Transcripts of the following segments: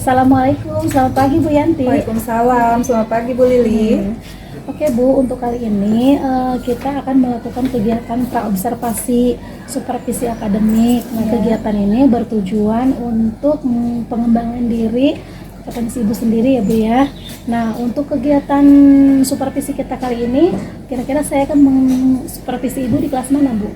Assalamualaikum, selamat pagi Bu Yanti. Waalaikumsalam, selamat pagi Bu Lili. Oke Bu, untuk kali ini kita akan melakukan kegiatan praobservasi supervisi akademik. Nah, kegiatan ini bertujuan untuk pengembangan diri potensi Ibu sendiri ya Bu ya. Nah, untuk kegiatan supervisi kita kali ini, kira-kira saya akan mensupervisi Ibu di kelas mana Bu?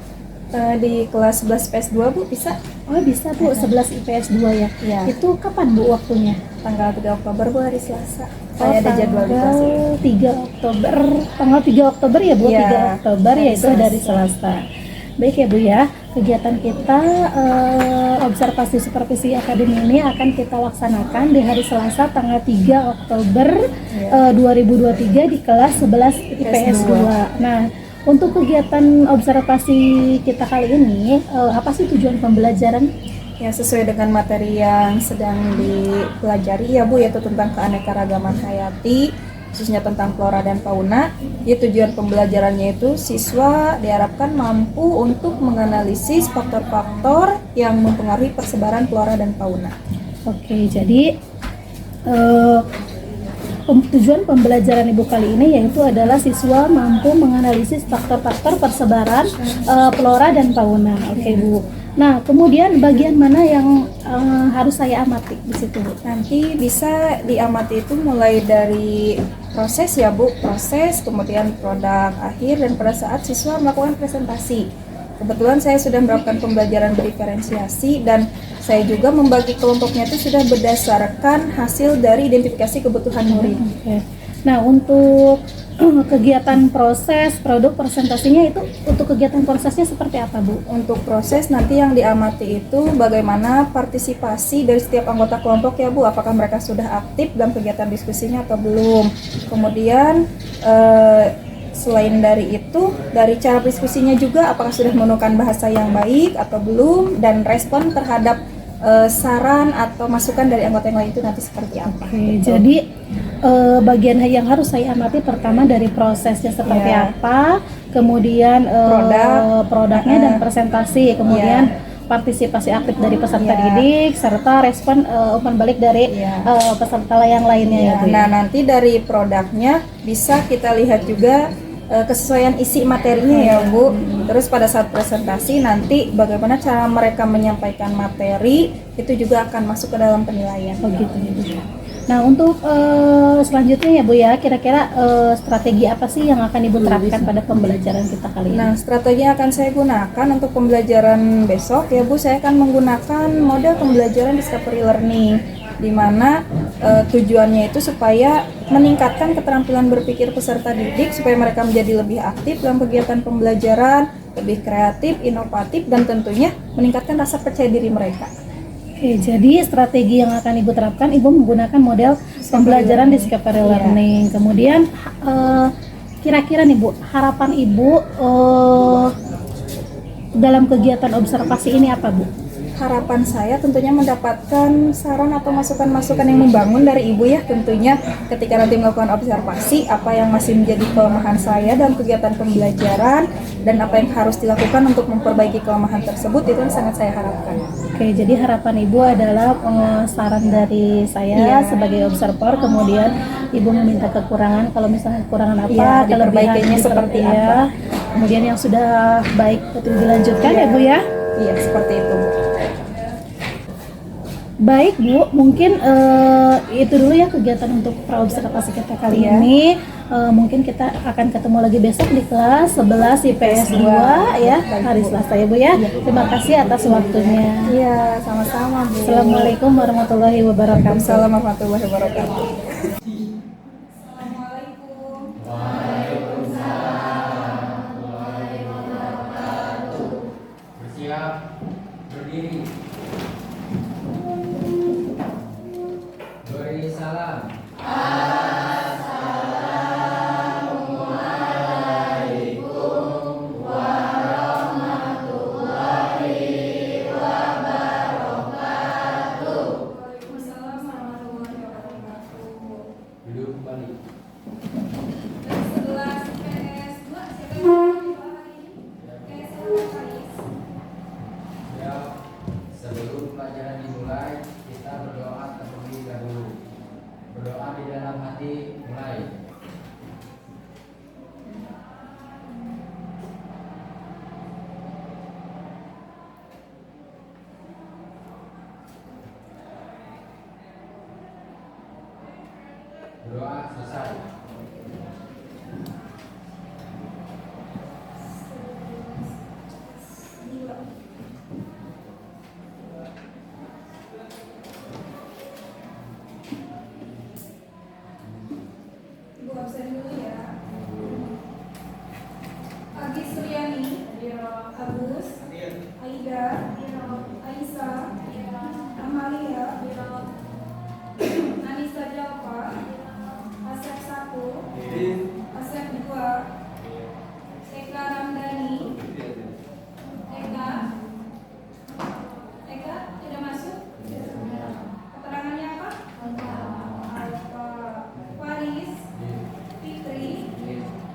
Di kelas 11 PS2 Bu, bisa? Oh bisa Bu, 11 IPS 2 ya? Ya. Itu kapan Bu waktunya? Tanggal 3 Oktober Bu, hari Selasa. Saya ada jadwal di kelas ini. 3 Oktober, tanggal 3 Oktober ya Bu, Ya, 3 Oktober yaitu Selasa. dari Selasa. Baik ya Bu ya, kegiatan kita observasi supervisi akademi ini akan kita laksanakan di hari Selasa tanggal 3 Oktober 2023 di kelas 11 IPS 2. Nah, untuk kegiatan observasi kita kali ini, apa sih tujuan pembelajaran? Ya, sesuai dengan materi yang sedang dipelajari ya Bu, yaitu tentang keanekaragaman hayati, khususnya tentang flora dan fauna. Jadi tujuan pembelajarannya itu siswa diharapkan mampu untuk menganalisis faktor-faktor yang mempengaruhi persebaran flora dan fauna. Oke, jadi tujuan pembelajaran Ibu kali ini yaitu adalah siswa mampu menganalisis faktor-faktor persebaran flora dan fauna. Oke Bu. Nah, kemudian bagian mana yang harus saya amati di situ Bu? Nanti bisa diamati itu mulai dari proses ya Bu, proses, kemudian produk akhir, dan pada saat siswa melakukan presentasi. Kebetulan saya sudah melakukan pembelajaran berdiferensiasi dan saya juga membagi kelompoknya itu sudah berdasarkan hasil dari identifikasi kebutuhan murid. Oke. Nah, untuk kegiatan proses produk presentasinya itu, untuk kegiatan prosesnya seperti apa Bu? Untuk proses nanti yang diamati itu bagaimana partisipasi dari setiap anggota kelompok ya Bu, apakah mereka sudah aktif dalam kegiatan diskusinya atau belum. Kemudian selain dari itu, dari cara diskusinya juga apakah sudah menggunakan bahasa yang baik atau belum, dan respon terhadap saran atau masukan dari anggota yang lain itu nanti seperti apa. Oke, jadi bagian yang harus saya amati pertama dari prosesnya seperti apa, kemudian produknya dan presentasi, kemudian partisipasi aktif dari peserta didik, serta respon umpan balik dari peserta yang lainnya ya Bu. Nah, nanti dari produknya bisa kita lihat juga kesesuaian isi materinya ya Bu. Terus pada saat presentasi nanti bagaimana cara mereka menyampaikan materi itu juga akan masuk ke dalam penilaian. Oh gitu ya Bu. Nah, untuk selanjutnya ya Bu ya, kira-kira strategi apa sih yang akan Ibu terapkan pada pembelajaran kita kali ini? Nah, strategi yang akan saya gunakan untuk pembelajaran besok ya Bu, saya akan menggunakan model pembelajaran discovery learning, di mana tujuannya itu supaya meningkatkan keterampilan berpikir peserta didik supaya mereka menjadi lebih aktif dalam kegiatan pembelajaran, lebih kreatif, inovatif, dan tentunya meningkatkan rasa percaya diri mereka. Oke, jadi strategi yang akan Ibu terapkan, Ibu menggunakan model pembelajaran discovery learning. Kemudian kira-kira nih Bu, harapan Ibu dalam kegiatan observasi ini apa Bu? Harapan saya tentunya mendapatkan saran atau masukan-masukan yang membangun dari Ibu ya, tentunya ketika nanti melakukan observasi apa yang masih menjadi kelemahan saya dalam kegiatan pembelajaran dan apa yang harus dilakukan untuk memperbaiki kelemahan tersebut, itu yang sangat saya harapkan. Oke, jadi harapan Ibu adalah saran dari saya sebagai observer, kemudian Ibu meminta kekurangan, kalau misalnya kekurangan apa, diperbaikinya seperti apa. Kemudian yang sudah baik itu dilanjutkan ya Bu ya. Iya, seperti itu Bu. Baik Bu, mungkin itu dulu ya kegiatan untuk praobservasi kita kali ini. Mungkin kita akan ketemu lagi besok di kelas 11 IPS 2 ya, hari Selasa ya Bu ya. Terima kasih atas waktunya. Iya, sama-sama Bu. Assalamualaikum warahmatullahi wabarakatuh. Assalamualaikum warahmatullahi wabarakatuh. Bersiap, berdiri. Beri salam. Duduk kembali. Ya, sebelum pelajaran dimulai, kita berdoa terlebih dahulu. selesai. Ibu absen dulu ya. Agi Suryani, Agus, Aida, Aisyah, Amalia, Anissa Jalpa, Asep 1, Asep 2, Eka Ramdhani, Eka tidak masuk. Keterangannya apa? Alfa. Faris, Fitri,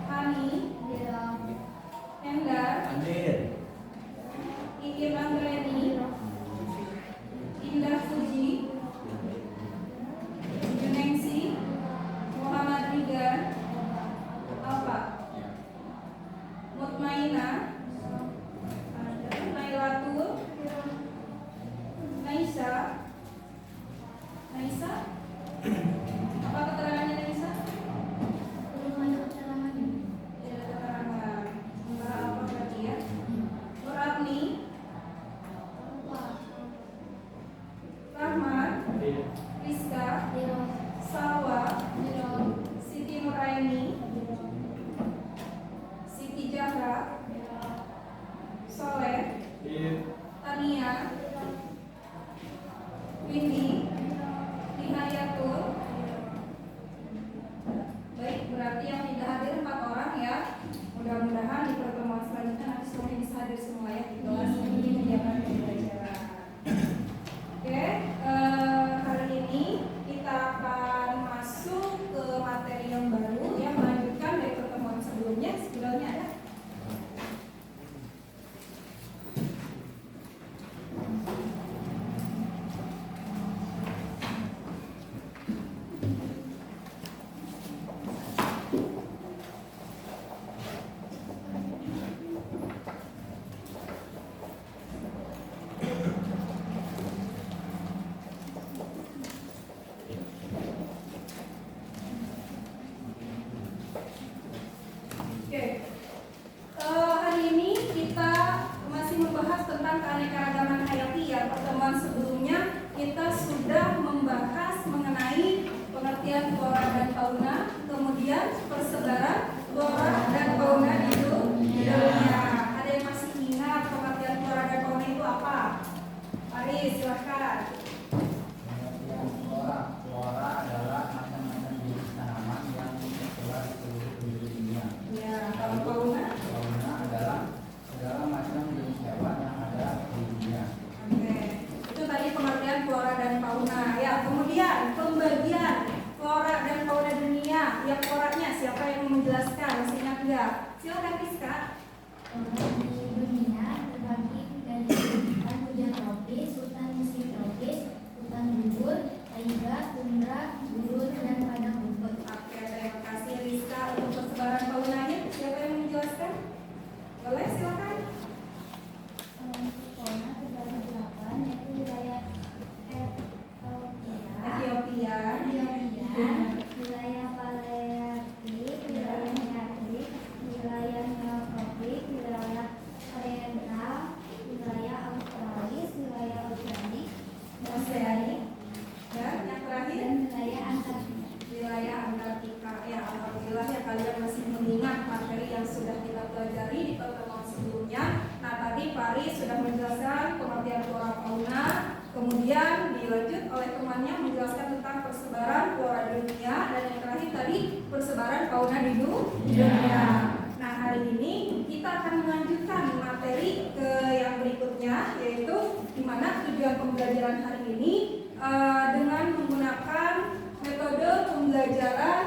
Hani, Endar, Ikim Anggreni, Indah Fuji, Junengsi, Muhammad Rigan, Alfa, Mutmaina, Nailatul, Naisa, apa keterangannya Naisa? Ya, keterangan. Sementara apa berarti ya? Nurabni, Rahmat, Rizka, Salwa, Siti Nuraini, Siti Jahra, Soleh, Tania, Windy, Nihayatul. Baik, berarti yang tidak hadir 4 orang ya. Mudah-mudahan di pertemuan selanjutnya nanti semuanya bisa hadir semua ya di kelas ini kegiatan pembelajaran. Oke, hari ini kita akan masuk ke materi yang baru yang melanjutkan dari pertemuan sebelumnya. Sebelumnya ada hari ini kita masih membahas tentang keanekaragaman hayati ya. Pertemuan sebelumnya kita sudah membahas mengenai pengertian flora dan fauna, kemudian persebaran flora dan fauna di dunia. Ada yang masih ingat pengertian flora dan fauna itu apa? Aris, silahkan. Flora adalah macam-macam jenis tanaman yang tersebar di seluruh penjuru dunia. Ya, kalau fauna? Fauna adalah segala macam jenis hewan yang ada di dunia. Oke, itu tadi pengertian flora dan fauna. Ya, kemudian pembagian flora dan fauna dunia. Yang floranya siapa yang mau menjelaskan? Masih ingat nggak? Silakan Rizka. Di dunia terbagi dari hutan hujan tropis, hutan musim tropis, hutan gugur, taiga, tundra, gurun, dan padang rumput. Oke, terima kasih Rizka untuk persebaran faunanya. Siapa yang mau menjelaskan? Boleh, silakan. Untuk fauna terbagi 8, yaitu wilayah Ethiopia, wilayah Palearktik, wilayah Nearktik, wilayah Neotropik, wilayah Tundra, wilayah Australis, wilayah Oceanik, Oceanik, dan yang terakhir dan wilayah Antartika. wilayah Antartika. Ya, alhamdulillah ya kalian masih mengingat materi yang sudah kita pelajari di pertemuan sebelumnya. Nah, tadi Fari sudah menjelaskan pengertian flora fauna, kemudian dilanjut oleh temannya menjelaskan tentang persebaran flora dunia, dan yang terakhir tadi persebaran fauna di dunia. Nah, hari ini kita akan melanjutkan materi ke yang berikutnya, yaitu di mana tujuan pembelajaran hari ini dengan menggunakan metode pembelajaran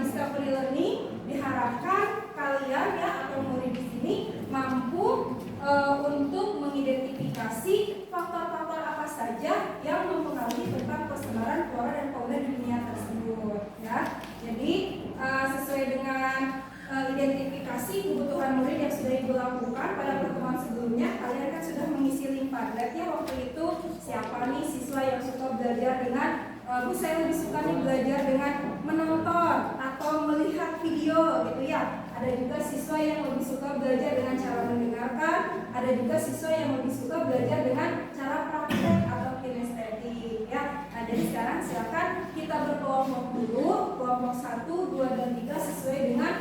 discovery learning. Diharapkan kalian ya atau murid di sini mampu untuk mengidentifikasi faktor-faktor apa saja yang mempengaruhi tentang persebaran flora dan fauna di dunia tersebut ya. Jadi sesuai dengan identifikasi kebutuhan murid yang sudah ibu lakukan pada pertemuan sebelumnya, kalian kan sudah mengisi link Padlet ya. Waktu itu siapa nih siswa yang suka belajar dengan Bu, saya lebih suka nih belajar dengan Ya, ada juga siswa yang lebih suka belajar dengan cara mendengarkan, ada juga siswa yang lebih suka belajar dengan cara praktek atau kinestetik ya. Nah, jadi sekarang silakan kita berkelompok dulu, kelompok 1, 2, dan 3 sesuai dengan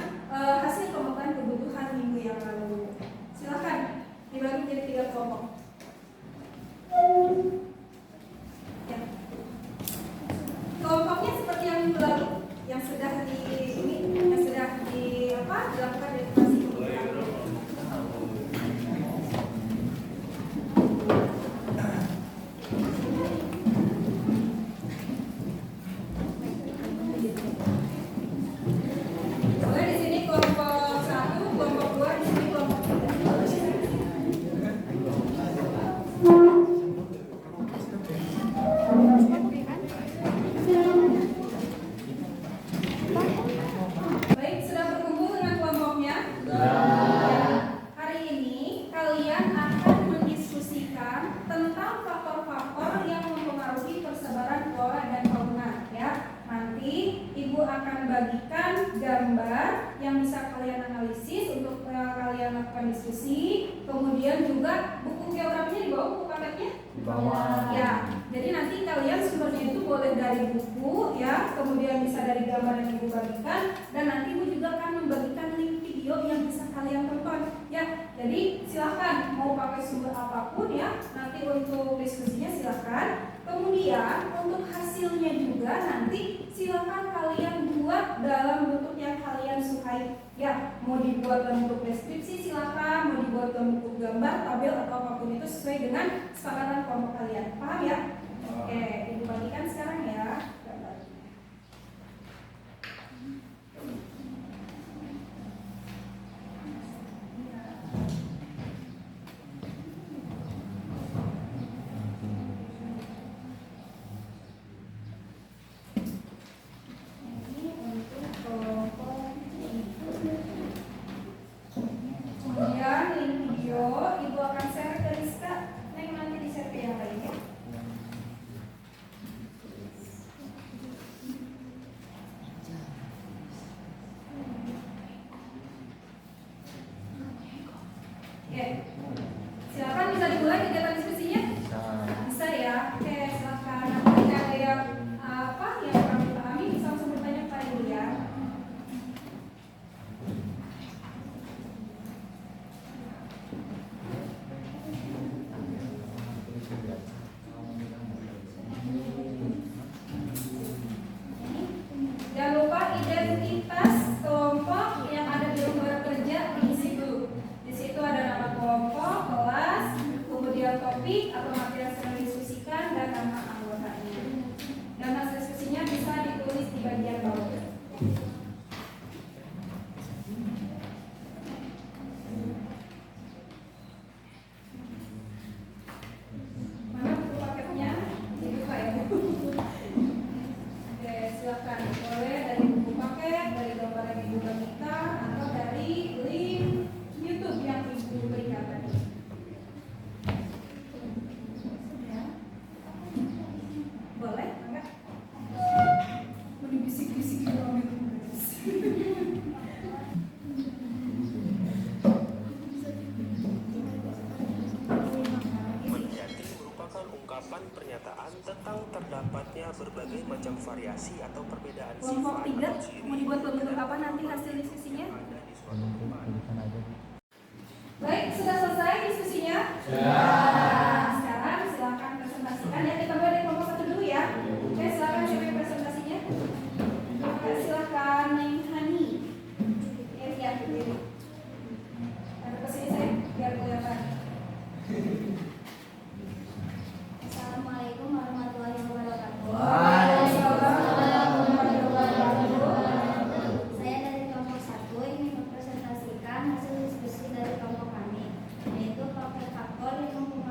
hasil pemetaan kebutuhan minggu yang lalu. Silakan dibagi menjadi 3 kelompok. Ya. Kelompoknya seperti yang lalu, yang sudah dilakukan edukasi kebutuhan. Boleh di sini kelompok 1, kelompok 2, di sini kelompok 3. Baik, sudah berkumpul dengan kelompoknya? Ya. Hari ini kalian akan mendiskusikan tentang faktor-faktor yang mempengaruhi persebaran flora dan fauna ya. Nanti Ibu akan bagikan gambar yang bisa kalian analisis untuk kalian lakukan diskusi. Kemudian juga buku geografinya di bawah, buku paketnya? Di bawah. Ya, jadi nanti kalian sumbernya itu boleh dari buku ya, kemudian bisa dari gambar yang Ibu bagikan, dan nanti Ibu juga akan membagikan link video yang bisa kalian tonton ya. Jadi silahkan mau pakai sumber apapun ya, nanti untuk diskusinya silahkan. Kemudian untuk hasilnya juga nanti silakan kalian buat dalam bentuk yang kalian sukai ya. Mau dibuat dalam bentuk deskripsi silakan, mau dibuat dalam bentuk gambar, tabel atau apapun itu sesuai dengan kesepakatan kelompok kalian. Paham ya? Oke, Ibu bagikan sekarang ya gambar. Ini untuk kelompok ini. Kemudian link video Ibu akan share ke Rizka, Neng nanti di share ke yang lain ya. Oke, silakan bisa dimulai kegiatan diskusinya. Bisa ya. Oke, silakan. Nanti ada yang yang kami pahami bisa langsung bertanya kepada Ibu ya. Jangan lupa identitas kelompok yang ada di lembar kerja diisi dulu. Di situ ada nama kelompok, kelas, kemudian topik atau materi yang sedang diskusikan dan nama anggotanya. Dan hasil diskusinya bisa ditulis di bagian bawah. Mana buku paketnya? Dibuka ya Bu. Oke, silakan. Boleh dari buku paket, dari gambar yang Ibu bagikan, atau dari link YouTube yang Ibu berikan tadi. Ya. Boleh, enggak? Bisik-bisik di bawah itu. Menjadi merupakan ungkapan pernyataan tentang terdapatnya berbagai macam variasi atau perbedaan Kelompok sifat 3 atau ciri mau dibuat bentuk apa nanti hasil diskusinya? ada di suatu tempat. Baik, sudah selesai diskusinya? Nah, sekarang silakan presentasikan ya. Kita mulai dari kelompok 1 dulu ya. Oke, silakan siapa yang presentasinya? Oke, silakan Neng Hani. Ya, berdiri. Ada kesini saya biar kelihatan. Assalamualaikum warahmatullahi wabarakatuh. Waalaikumsalam warahmatullahi wabarakatuh. Saya dari kelompok 1 ingin mempresentasikan hasil diskusi dari kelompok kami, yaitu faktor-faktor yang mempengaruhi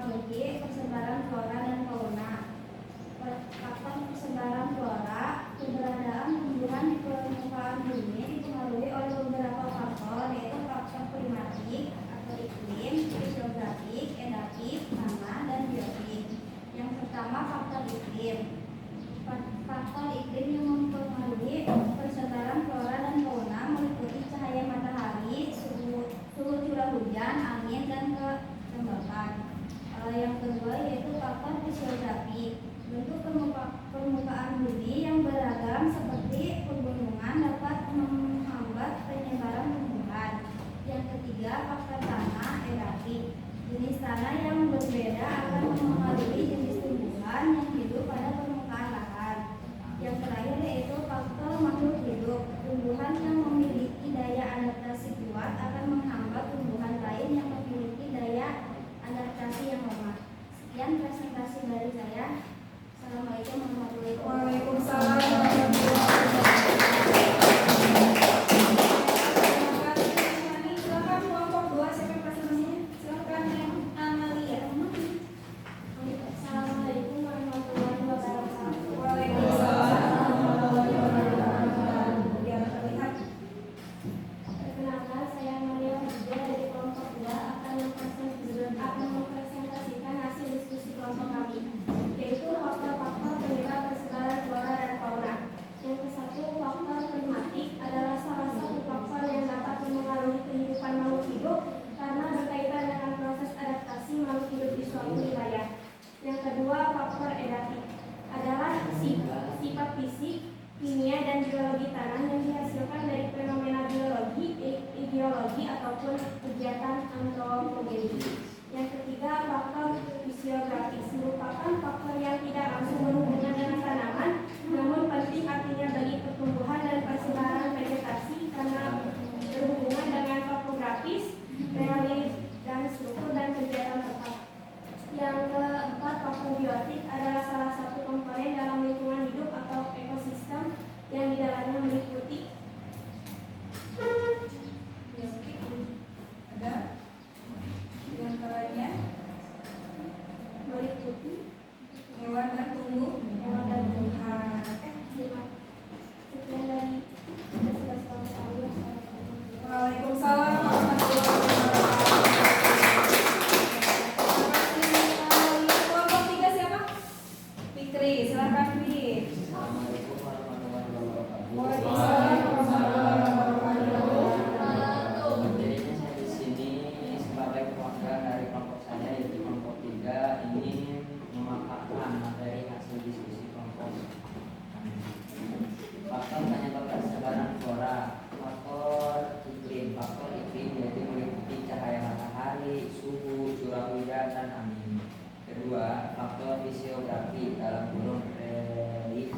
geografi dalam kurung religi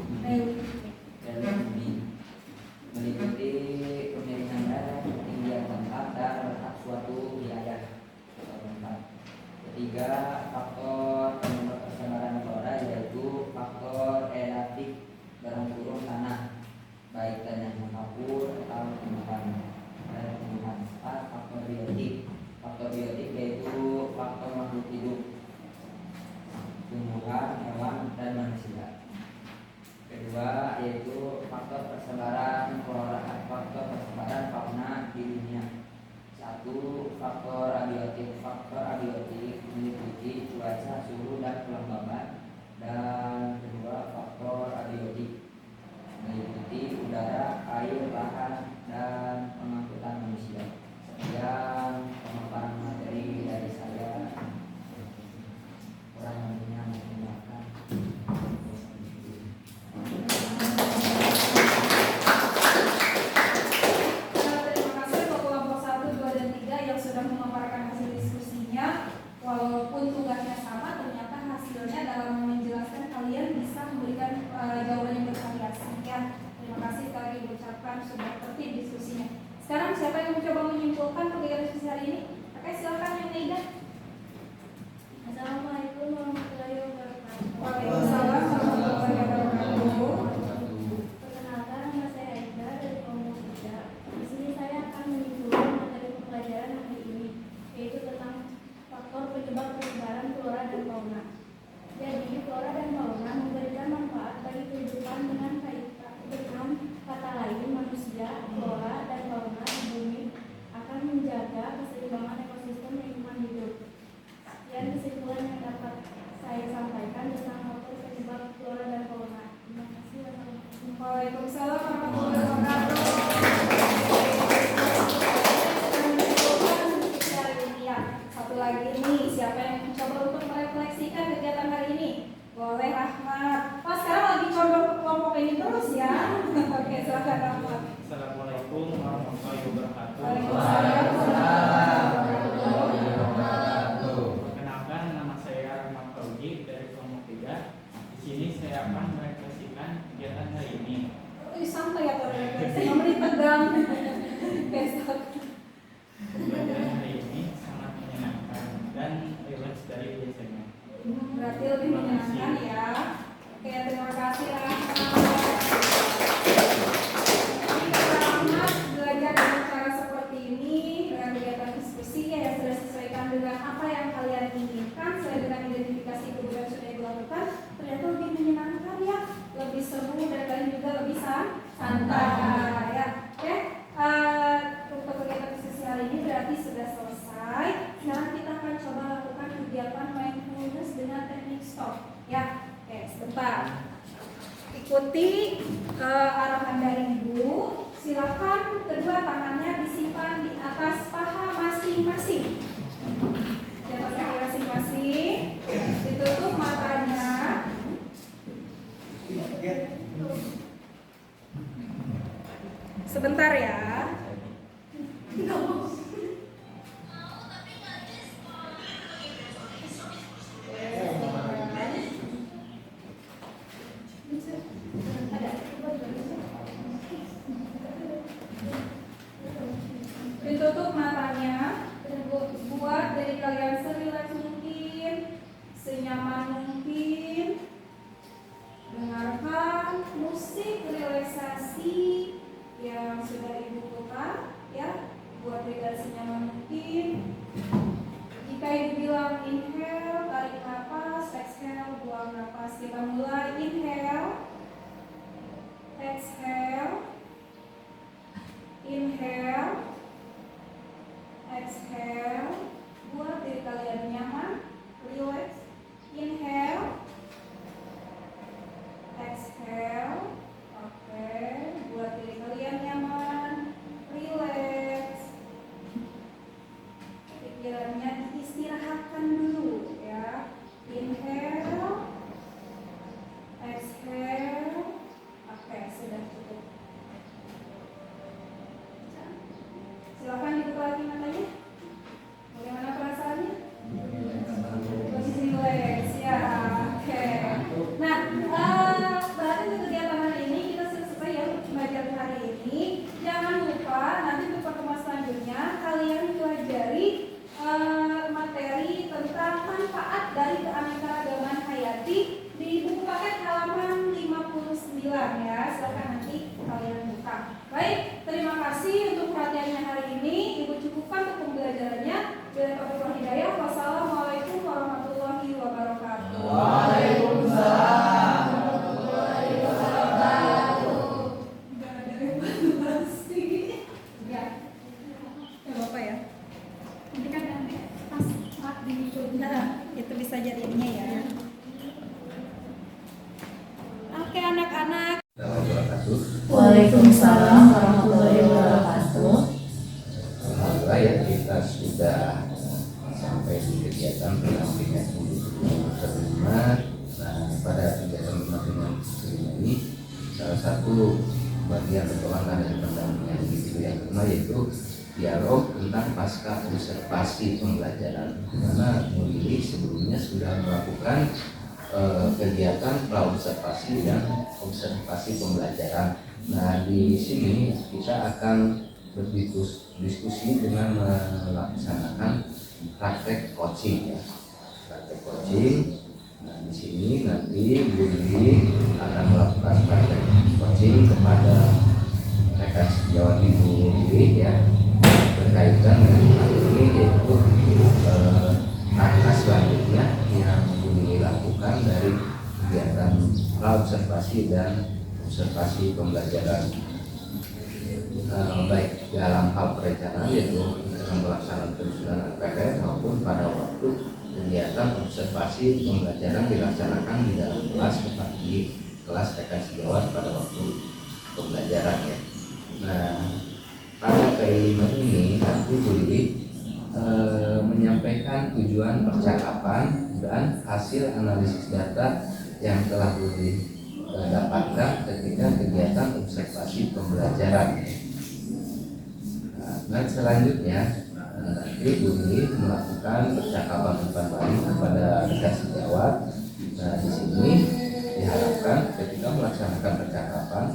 meliputi pemilihan daerah, ketinggian tempat dan letak suatu wilayah. Ketiga, faktor penyebab persebaran flora yaitu faktor relatif dalam kurung tanah, baik tanah yang kapur atau tumbuhan. Empat, faktor biotik. Faktor biotik yaitu faktor makhluk hidup, tumbuhan, hewan, dan manusia. Kedua yaitu faktor persebaran flora, faktor persebaran fauna di dunia. Satu, faktor abiotik. Faktor abiotik meliputi cuaca, suhu, dan kelembaban. Dan kedua, faktor abiotik meliputi udara, air, lahan, dan pengangkutan manusia. Sekian pemaparan materi dari saya. Kurang lebihnya mohon maaf. Terima kasih untuk kelompok 1, 2, dan 3 yang sudah memaparkan hasil diskusinya. Walaupun tugasnya sama, ternyata hasilnya dalam menjelaskan kalian bisa memberikan jawaban yang bervariasi ya. Terima kasih sekali lagi diucapkan sudah tertib diskusinya. Sekarang siapa yang mencoba menyimpulkan kegiatan diskusi hari ini? Oke, silakan yang Neida. Assalamualaikum warahmatullahi wabarakatuh. Waalaikumsalam warahmatullahi wabarakatuh. Perkenalkan, nama saya Aida dari kelompok 3. Di sini saya akan menyimpulkan materi pembelajaran hari ini, yaitu tentang faktor penyebab persebaran flora dan fauna. Jadi, flora dan fauna memberikan manfaat bagi kehidupan dengan kata lain, manusia, flora, dan fauna di bumi akan menjaga keseimbangan ekosistem lingkungan hidup. Sekian kesimpulan yang dapat saya sampaikan tentang faktor penyebab flora dan fauna. Terima kasih. Waalaikumsalam warahmatullahi wabarakatuh. Satu lagi nih, siapa yang mencoba untuk merefleksikan kegiatan hari ini? Boleh Rahmat. Oh, sekarang lagi condong ke kelompok ini terus ya. Oke, silakan Rahmat. Assalamualaikum warahmatullahi wabarakatuh. Waalaikumsalam warahmatullahi wabarakatuh. Perkenalkan, nama saya Rahmat Fauzi dari kelompok 3. Di sini saya akan merefleksikan kegiatan hari ini. Santai ya Pak, 5 menit tegang. Besok. Pembelajaran hari ini sangat menyenangkan dan rileks dari biasanya. Berarti lebih menyenangkan ya. Oke, terima kasih Rahmat. Rahmat belajar dengan cara seperti ini, dengan kegiatan diskusi yang sudah disesuaikan dengan apa yang kalian inginkan, sesuai dengan identifikasi kebutuhan sudah dilakukan, ternyata lebih menyenangkan ya, lebih seru dan kalian juga lebih santai ya. Oke, untuk kegiatan diskusi hari ini berarti sudah selesai. Sekarang kita akan coba lakukan kegiatan mindfulness dengan teknik stop ya. Oke, sebentar. Ikuti arahan dari Ibu. Silakan kedua tangannya disimpan di atas paha masing-masing. Di atas paha masing-masing. Ditutup matanya. Sebentar ya. Ditutup matanya, buat dari kalian serileks mungkin, senyaman mungkin. Dengarkan musik relaksasi yang sudah Ibu putar ya, buat dari yang kedua yaitu dialog tentang pasca observasi pembelajaran, karena Bu Lili sebelumnya sudah melakukan kegiatan praobservasi dan observasi pembelajaran. Nah, di sini kita akan berdiskusi dengan melaksanakan praktek coaching ya. Praktek coaching. Nah, di sini nanti Bu Lili akan melakukan praktek coaching kepada rekan sejawat Ibu Lili ya, berkaitan dengan hal ini, yaitu langkah selanjutnya yang Bu Lili lakukan dari kegiatan praobservasi dan observasi pembelajaran, baik dalam hal perencanaan yaitu dalam pelaksanaan penyusunan RPP maupun pada waktu kegiatan observasi pembelajaran dilaksanakan di dalam kelas seperti kelas rekan sejawat pada waktu pembelajaran ya. Nah, pada kelima ini nanti Bu Lili menyampaikan tujuan percakapan dan hasil analisis data yang telah Bu Lili dapatkan ketika kegiatan observasi pembelajaran. Nah, selanjutnya nanti Bu Lili melakukan percakapan umpan balik kepada rekan sejawat. Nah, di sini diharapkan ketika melaksanakan percakapan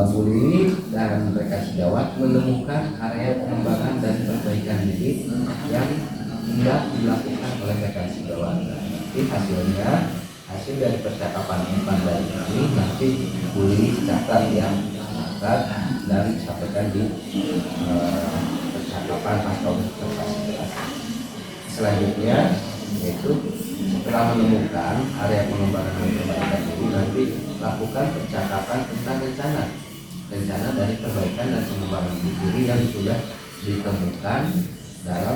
Bu Lili dan rekan sejawat menemukan area pengembangan dan perbaikan diri yang hendak dilakukan oleh rekan sejawat. Nanti hasil dari percakapan umpan balik ini nanti Bu Lili catat yang catat dan disampaikan di percakapan pasca observasi. Selanjutnya yaitu setelah menemukan area pengembangan dan perbaikan diri, nanti lakukan percakapan tentang rencana dari perbaikan dan pengembangan diri yang sudah ditemukan dalam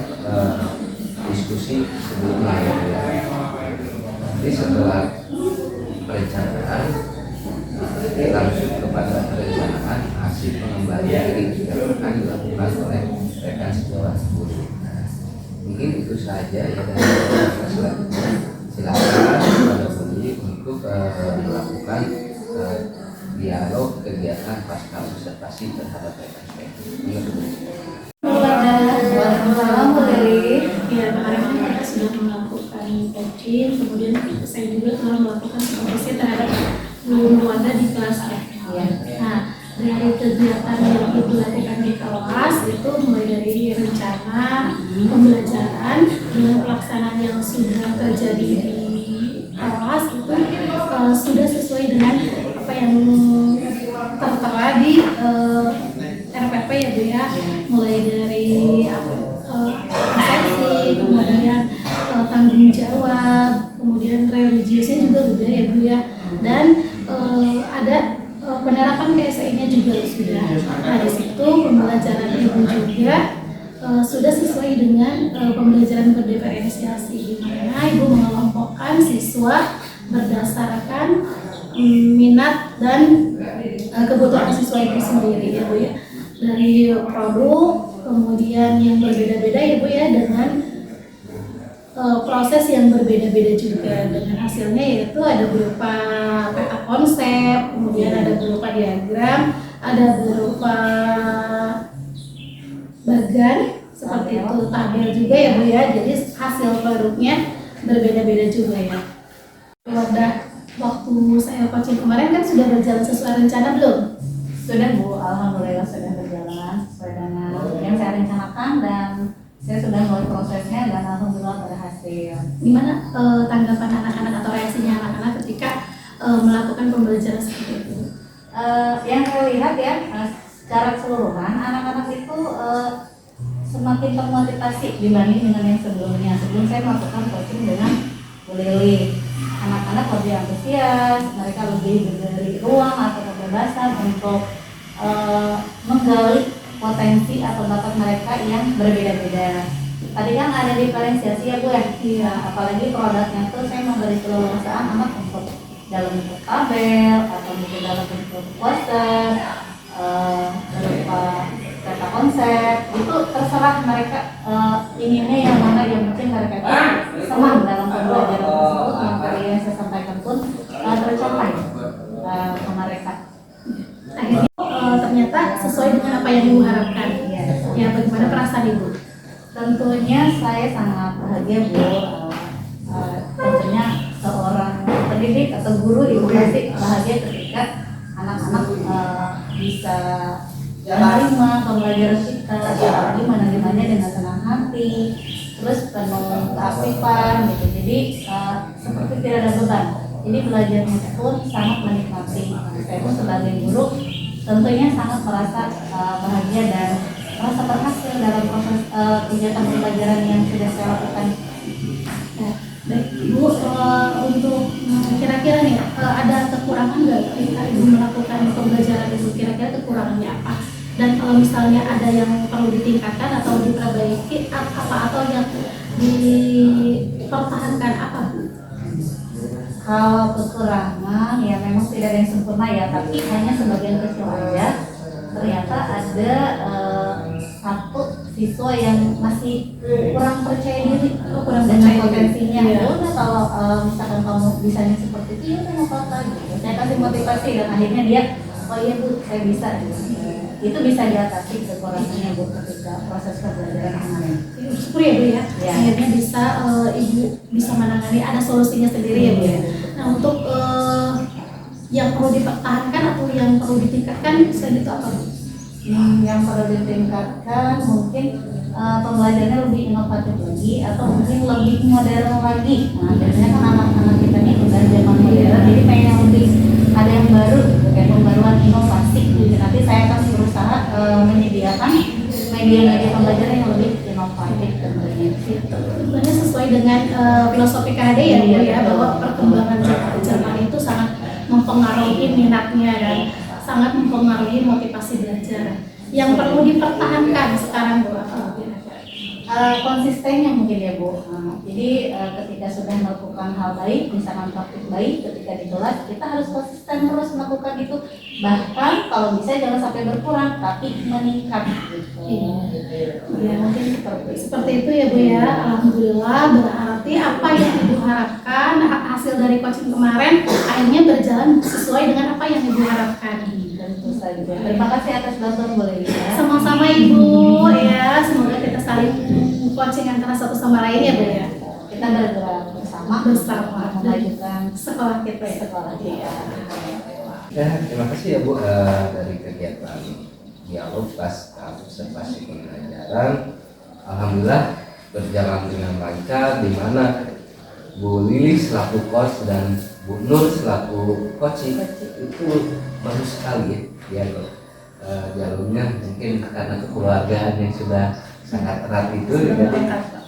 diskusi sebelumnya. Nanti setelah perencanaan nanti langsung kepada perencanaan hasil pengembangan diri yang akan dilakukan oleh rekan sejawat Bu Lili. Nah, mungkin itu saja ya, dan selanjutnya silakan kepada Bu Lili untuk melakukan dialog kegiatan pasca observasi terhadap rekan sejawat. Waalaikumsalam Bu Lili. Ya, kemarin kita sudah melakukan coaching, kemudian saya juga telah melakukan supervisi terhadap seluruh warga di kelas ya. Nah, dari kegiatan yang Ibu lakukan di kelas itu mulai dari rencana pembelajaran dengan pelaksanaan yang sudah terjadi di kelas itu sudah sesuai dengan apa yang tertera di RPP ya Bu ya, mulai dari persepsi, kemudian tanggung jawab, kemudian religiusnya juga udah ya Bu ya, dan ada penerapan KSI-nya juga sudah. Nah, di situ pembelajaran Ibu juga sudah sesuai dengan pembelajaran berdiferensiasi, di mana Ibu mengelompokkan siswa berdasarkan minat dan kebutuhan siswa itu sendiri ya Bu ya, dari produk kemudian yang berbeda-beda ya Bu ya, dengan proses yang berbeda-beda juga, dengan hasilnya yaitu ada berupa peta konsep, kemudian ada berupa diagram, ada berupa bagan seperti itu, tabel juga ya Bu ya, jadi hasil produknya berbeda-beda juga ya. Waktu saya coaching kemarin kan sudah berjalan sesuai rencana belum? Sudah Bu, alhamdulillah sudah berjalan sesuai dengan yang saya rencanakan, dan saya sudah mulai prosesnya dan alhamdulillah berhasil. Gimana tanggapan anak-anak atau reaksinya anak-anak ketika melakukan pembelajaran seperti itu? Yang saya lihat ya, secara keseluruhan anak-anak itu semakin termotivasi dibanding dengan yang sebelumnya. Sebelum saya melakukan coaching dengan Bu Lili, anak-anak lebih antusias, mereka lebih diberi ruang atau kebebasan untuk menggali potensi atau bakat mereka yang berbeda-beda. Tadi kan ada diferensiasi ya Bu ya? Iya. Apalagi produknya tuh saya memberi keleluasaan anak untuk dalam bentuk tabel atau mungkin dalam bentuk poster, berupa peta konsep, itu terserah mereka inginnya yang mana, yang penting mereka senang dalam pembelajaran tersebut. Materi yang saya sampaikan pun tercapai ke mereka. Akhirnya ternyata sesuai dengan apa yang Ibu harapkan. Iya. Ya, bagaimana perasaan Ibu? Tentunya saya sangat bahagia Bu. Tentunya seorang pendidik atau guru edukasi bahagia ketika anak-anak bisa menerima pembelajaran kita, apalagi menerimanya dengan senang hati, terus penuh keaktifan gitu. Jadi seperti tidak ada beban. Jadi belajarnya pun sangat menikmati. Saya pun sebagai guru tentunya sangat merasa bahagia dan merasa berhasil dalam proses kegiatan pembelajaran yang sudah saya lakukan. Nah, baik Ibu, untuk kira-kira nih ada kekurangan nggak ketika Ibu melakukan pembelajaran Ibu? Kira-kira kekurangannya apa? Dan kalau misalnya ada yang perlu ditingkatkan atau diperbaiki apa, atau yang dipertahankan apa Bu? Kalau kekurangan ya memang tidak ada yang sempurna ya, tapi hanya sebagian kecil aja. Ternyata ada satu siswa yang masih kurang percaya diri, kurang dengan potensinya. Iya. Udah kalau misalkan kamu bisanya seperti itu, ya udah nggak apa-apa gitu. Saya kasih motivasi dan akhirnya dia, oh iya Bu, saya bisa. Itu bisa diatasi kekurangannya Bu ketika proses pembelajaran online. Syukur ya Bu ya, Ya. akhirnya bisa Ibu bisa menangani, ada solusinya sendiri ya Bu ya. Nah, untuk yang perlu dipertahankan atau yang perlu ditingkatkan selain itu apa Bu? Yang perlu ditingkatkan mungkin pembelajarannya lebih inovatif lagi atau mungkin lebih modern lagi. Nah, biasanya kan anak-anak kita ini udah zaman modern, jadi pengen yang lebih ada yang baru, gitu, kayak pembaruan inovasi. Jadi nanti saya akan berusaha menyediakan media pembelajaran yang lebih inovatif tentunya. Sebenarnya sesuai dengan filosofi KHD ya Bu ya, bahwa perkembangan zaman itu sangat mempengaruhi minatnya dan sangat mempengaruhi motivasi belajar. Yang perlu dipertahankan sekarang Bu apa Bu? Konsistennya mungkin ya Bu. Jadi ketika sudah melakukan hal baik, misalkan praktik baik ketika di kelas, kita harus konsisten terus melakukan itu. Bahkan kalau bisa jangan sampai berkurang, tapi meningkat gitu. Ya, mungkin seperti itu ya Bu ya. Alhamdulillah, berarti apa yang Ibu harapkan hasil dari coaching kemarin akhirnya berjalan sesuai dengan apa yang Ibu harapkan. Tentu saja. Terima kasih atas bantuan Bu Leli ya. Sama-sama Ibu ya, semoga kita saling coaching antara satu sama lain ya Bu ya. Kita bergerak bersama Bersama. memajukan Sekolah kita ya. sekolah kita. Ya, terima kasih ya Bu dari kegiatan dialog pasca observasi pembelajaran. Alhamdulillah berjalan dengan lancar, di mana Bu Lili selaku coach dan Bu Nur selaku coaching itu bagus sekali ya. Jalurnya mungkin karena kekeluargaan yang sudah sangat erat itu, jadi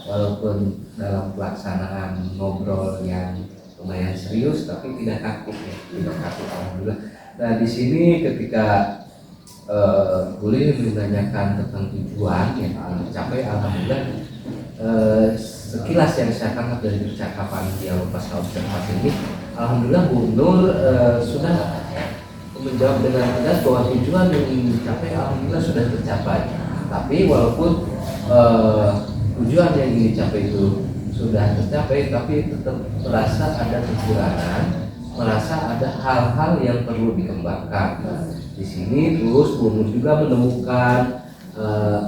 walaupun dalam pelaksanaan ngobrol yang lumayan serius tapi tidak kaku ya, tidak kaku alhamdulillah. Nah di sini ketika boleh menanyakan tentang tujuan yang tercapai, alhamdulillah sekilas yang saya tangkap dari percakapan dialog pasca observasi ini, alhamdulillah Bu Nur sudah menjawab dengan tegas bahwa tujuan yang ingin dicapai alhamdulillah sudah tercapai. Tapi walaupun tujuan yang ingin dicapai itu sudah tercapai, tapi tetap merasa ada kekurangan, merasa ada hal-hal yang perlu dikembangkan. Di sini terus Bu Nur juga menemukan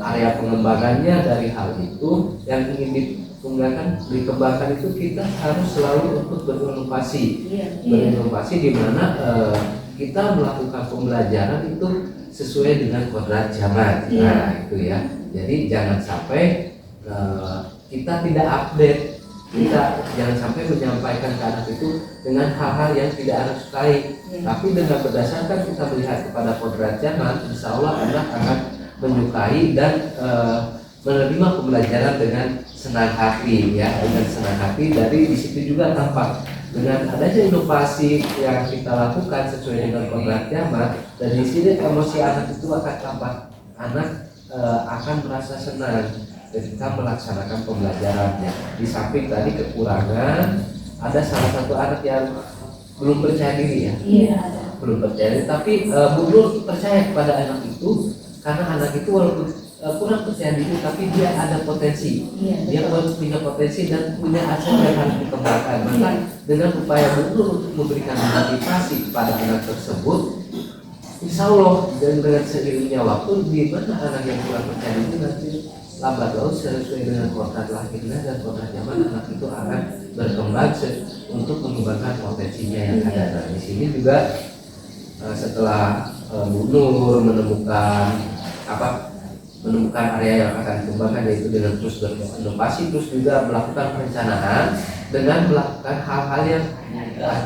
area pengembangannya dari hal itu yang ingin dikembangkan itu kita harus selalu untuk berinovasi. Berinovasi di mana kita melakukan pembelajaran itu sesuai dengan kodrat zaman. Nah, itu ya. Jadi jangan sampai kita tidak update. Kita jangan sampai menyampaikan ke anak itu dengan hal-hal yang tidak anak sukai. Tapi dengan berdasarkan kita melihat kepada kodrat zaman, insya Allah anak akan menyukai dan menerima pembelajaran dengan senang hati ya, dengan senang hati. Dari di situ juga tampak dengan adanya inovasi yang kita lakukan sesuai dengan kodrat zaman, dan di sini emosi anak itu akan tampak, anak akan merasa senang ketika melaksanakan pembelajarannya. Di samping tadi kekurangan, ada salah satu anak yang belum percaya diri ya, belum percaya diri, tapi Bu Nur percaya kepada anak itu karena anak itu walaupun kurang percaya diri tapi dia ada potensi, dia punya potensi dan punya aset yang harus dikembangkan. Maka dengan upaya Bu Nur untuk memberikan motivasi kepada anak tersebut, insya Allah dan dengan seiringnya waktu di mana anak yang kurang percaya itu nanti lambat laun sesuai dengan kodrat lahirnya dan kodrat zaman anak itu akan berkembang untuk mengembangkan potensinya yang ada. Nah di sini juga setelah Bu Nur menemukan area yang akan dikembangkan, yaitu dengan terus berinovasi, terus juga melakukan perencanaan dengan melakukan hal-hal yang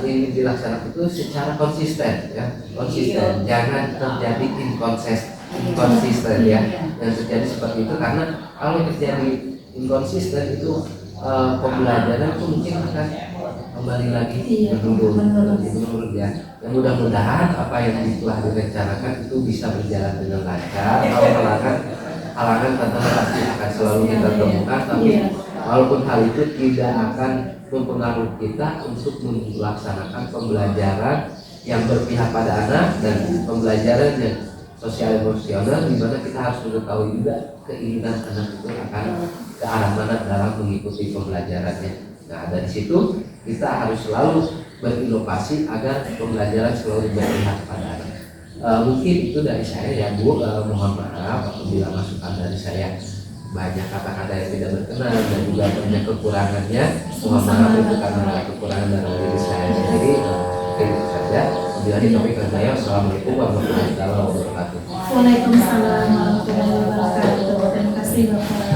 ini dilaksanakan itu secara konsisten, ya konsisten, jangan terjadi inkonsisten ya, yang terjadi seperti itu, karena kalau terjadi inkonsisten itu pembelajaran itu mungkin akan kembali lagi menurun ya. Yang mudah-mudahan apa yang telah direncanakan itu bisa berjalan dengan lancar. Kalau halangan tantangan pasti akan selalu kita temukan, tapi walaupun hal itu tidak akan mempengaruhi kita untuk melaksanakan pembelajaran yang berpihak pada anak dan pembelajaran yang sosial emosional, di mana kita harus mengetahui juga keinginan anak itu akan ke arah mana dalam mengikuti pembelajarannya. Nah dari situ kita harus selalu berinovasi agar pembelajaran selalu berpihak pada anak. Mungkin itu dari saya ya Bu, mohon maaf apabila masukan dari saya banyak kata-kata yang tidak berkenan dan juga banyak kekurangannya. Mohon maaf itu karena kekurangan dari diri saya sendiri. Itu saja. Bila topik saya, assalamualaikum warahmatullahi wabarakatuh. Waalaikumsalam warahmatullahi wabarakatuh. Terima kasih Bapak.